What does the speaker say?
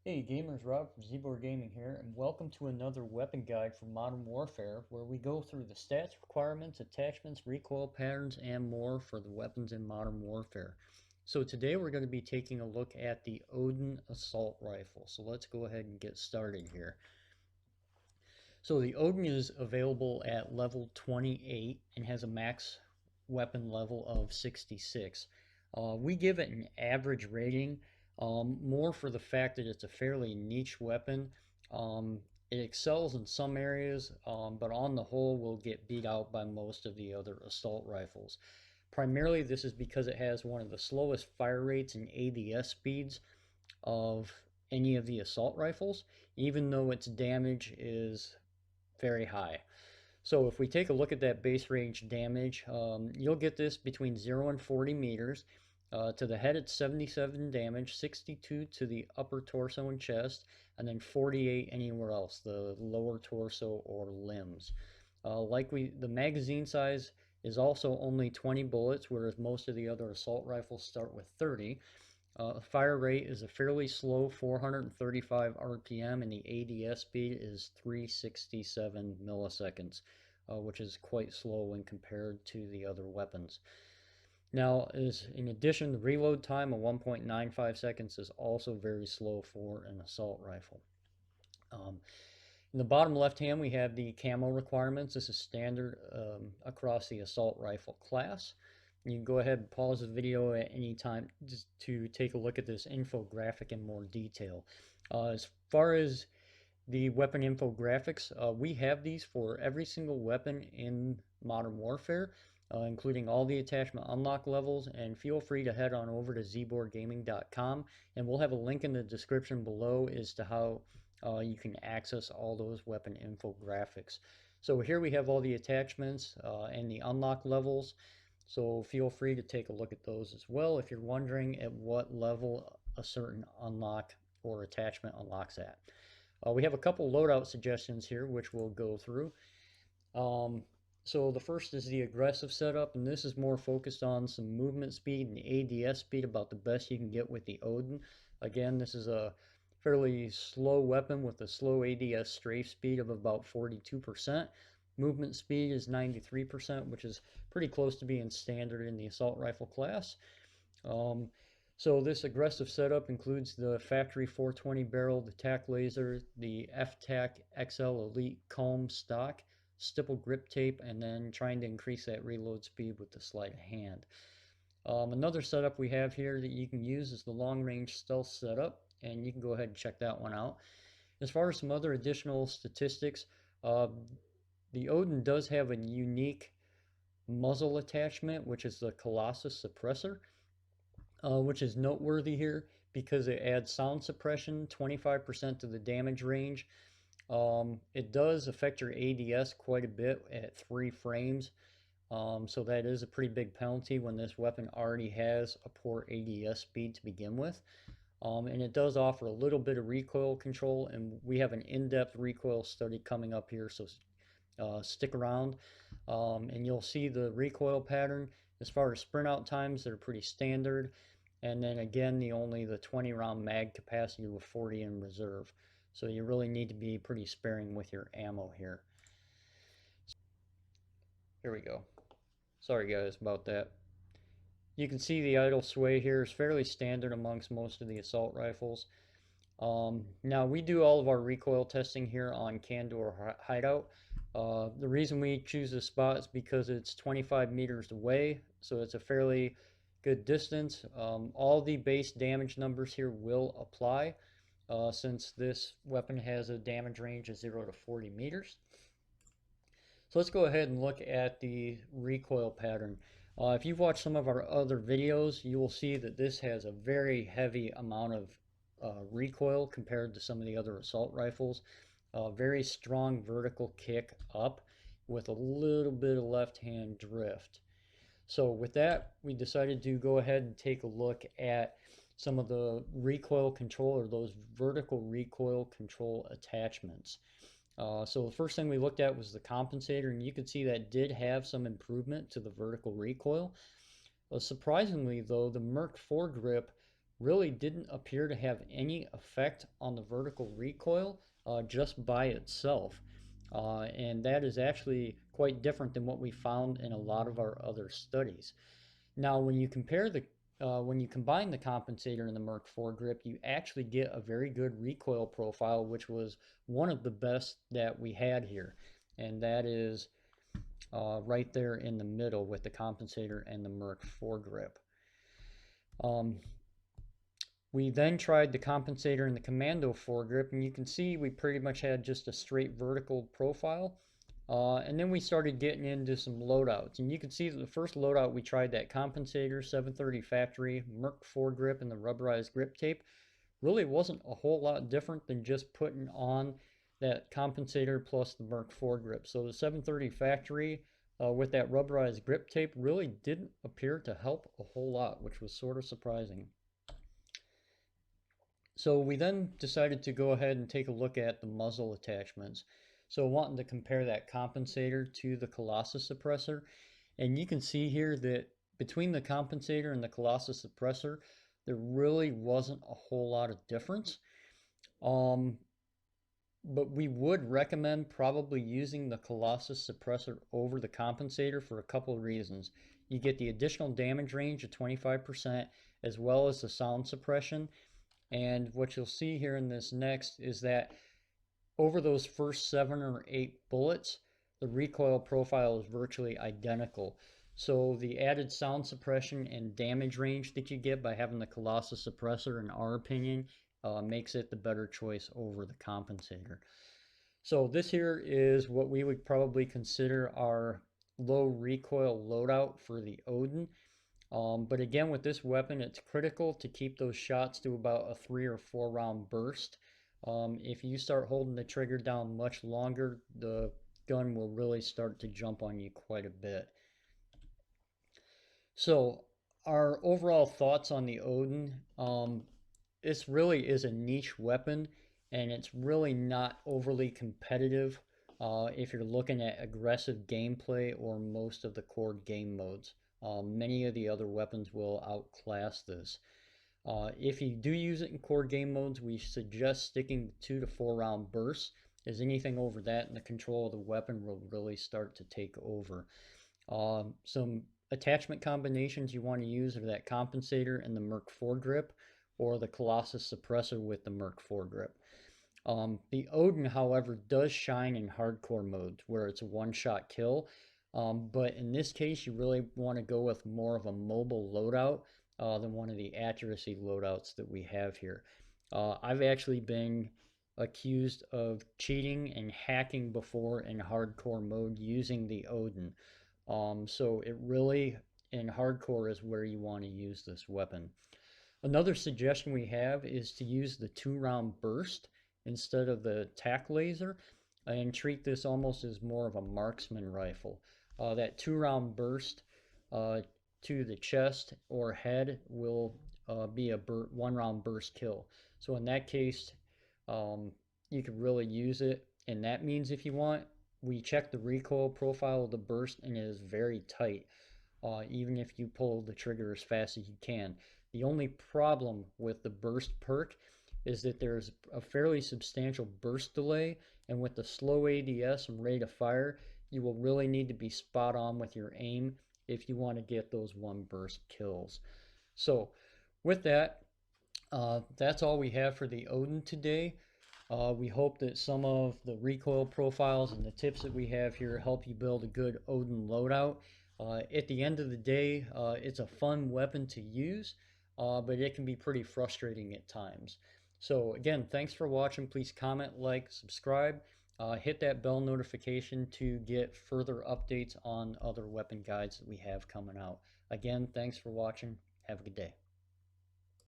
Hey gamers, Rob from Zborgaming here, and welcome to another weapon guide for Modern Warfare, where we go through the stats, requirements, attachments, recoil patterns, and more for the weapons in Modern Warfare. So today we're going to be taking a look at the Odin Assault Rifle. So let's go ahead and get started here. So the Odin is available at level 28 and has a max weapon level of 66. We give it an average rating, more for the fact that it's a fairly niche weapon. It excels in some areas, but on the whole will get beat out by most of the other assault rifles. Primarily, this is because it has one of the slowest fire rates and ADS speeds of any of the assault rifles, even though its damage is very high. So if we take a look at that base range damage, you'll get this between 0 and 40 meters. To the head, it's 77 damage, 62 to the upper torso and chest, and then 48 anywhere else, the lower torso or limbs. The magazine size is also only 20 bullets, whereas most of the other assault rifles start with 30. Fire rate is a fairly slow 435 RPM, and the ADS speed is 367 milliseconds, which is quite slow when compared to the other weapons. Now, in addition, the reload time of 1.95 seconds is also very slow for an assault rifle. In the bottom left hand, we have the camo requirements. This is standard across the assault rifle class. You can go ahead and pause the video at any time just to take a look at this infographic in more detail. As far as the weapon infographics, we have these for every single weapon in Modern Warfare, including all the attachment unlock levels, and feel free to head on over to zborgaming.com, and we'll have a link in the description below as to how you can access all those weapon infographics. So here we have all the attachments and the unlock levels. So feel free to take a look at those as well if you're wondering at what level a certain unlock or attachment unlocks at. We have a couple loadout suggestions here which we'll go through. So the first is the aggressive setup, and this is more focused on some movement speed and ADS speed, about the best you can get with the Odin. Again, this is a fairly slow weapon with a slow ADS strafe speed of about 42%. Movement speed is 93%, which is pretty close to being standard in the assault rifle class. So this aggressive setup includes the factory 420 barrel, the TAC laser, the FTAC XL Elite comb stock, stipple grip tape, and then trying to increase that reload speed with the sleight of hand. Another setup we have here that you can use is the long range stealth setup, and you can go ahead and check that one out. As far as some other additional statistics, the Odin does have a unique muzzle attachment, which is the Colossus suppressor, which is noteworthy here because it adds sound suppression, 25% to the damage range. It does affect your ADS quite a bit at 3 frames, so that is a pretty big penalty when this weapon already has a poor ADS speed to begin with. And it does offer a little bit of recoil control, and we have an in-depth recoil study coming up here, so stick around, and you'll see the recoil pattern. As far as sprint out times, they're pretty standard, and then again the 20 round mag capacity with 40 in reserve, so you really need to be pretty sparing with your ammo here. Here we go. Sorry guys about that. You can see the idle sway here is fairly standard amongst most of the assault rifles. Now we do all of our recoil testing here on Candor Hideout. The reason we choose this spot is because it's 25 meters away, so it's a fairly good distance. All the base damage numbers here will apply since this weapon has a damage range of 0 to 40 meters. So let's go ahead and look at the recoil pattern. If you've watched some of our other videos, you will see that this has a very heavy amount of recoil compared to some of the other assault rifles. Very strong vertical kick up with a little bit of left hand drift. So with that, we decided to go ahead and take a look at some of the recoil control, or those vertical recoil control attachments. So the first thing we looked at was the compensator, and you could see that did have some improvement to the vertical recoil. Surprisingly though, the Merc foregrip really didn't appear to have any effect on the vertical recoil just by itself. And that is actually quite different than what we found in a lot of our other studies. Now, when you combine the compensator and the Merc foregrip, you actually get a very good recoil profile, which was one of the best that we had here, and that is right there in the middle with the compensator and the Merc foregrip. We then tried the compensator and the commando foregrip, and you can see we pretty much had just a straight vertical profile. And then we started getting into some loadouts, and you can see that the first loadout we tried, that compensator, 730 factory, Merc foregrip, and the rubberized grip tape, really wasn't a whole lot different than just putting on that compensator plus the Merc foregrip. So the 730 factory with that rubberized grip tape really didn't appear to help a whole lot, which was sort of surprising. So we then decided to go ahead and take a look at the muzzle attachments. So wanting to compare that compensator to the Colossus suppressor. And you can see here that between the compensator and the Colossus suppressor, there really wasn't a whole lot of difference. But we would recommend probably using the Colossus suppressor over the compensator for a couple of reasons. You get the additional damage range of 25% as well as the sound suppression. And what you'll see here in this next is that over those first 7 or 8 bullets, the recoil profile is virtually identical. So the added sound suppression and damage range that you get by having the Colossus suppressor, in our opinion, makes it the better choice over the compensator. So this here is what we would probably consider our low recoil loadout for the Odin. But again, with this weapon, it's critical to keep those shots to about a 3 or 4 round burst. If you start holding the trigger down much longer, the gun will really start to jump on you quite a bit. So our overall thoughts on the Odin, this really is a niche weapon, and it's really not overly competitive if you're looking at aggressive gameplay or most of the core game modes. Many of the other weapons will outclass this. If you do use it in core game modes, we suggest sticking to 2 to 4 round bursts, as anything over that and the control of the weapon will really start to take over. Some attachment combinations you want to use are that compensator and the Merc foregrip, or the Colossus suppressor with the Merc foregrip. The Odin, however, does shine in hardcore modes where it's a one-shot kill. But in this case, you really want to go with more of a mobile loadout than one of the accuracy loadouts that we have here. I've actually been accused of cheating and hacking before in hardcore mode using the Odin. So it really, in hardcore, is where you want to use this weapon. Another suggestion we have is to use the 2 round burst instead of the tack laser, and treat this almost as more of a marksman rifle. That 2 round burst to the chest or head will be a 1 round burst kill. So in that case, you could really use it. And that means if you want, we check the recoil profile of the burst and it is very tight, even if you pull the trigger as fast as you can. The only problem with the burst perk is that there's a fairly substantial burst delay, and with the slow ADS and rate of fire, you will really need to be spot on with your aim if you want to get those 1 burst kills. So with that, that's all we have for the Odin today. We hope that some of the recoil profiles and the tips that we have here help you build a good Odin loadout. At the end of the day, it's a fun weapon to use, but it can be pretty frustrating at times. So again, thanks for watching. Please comment, like, subscribe. Hit that bell notification to get further updates on other weapon guides that we have coming out. Again, thanks for watching. Have a good day.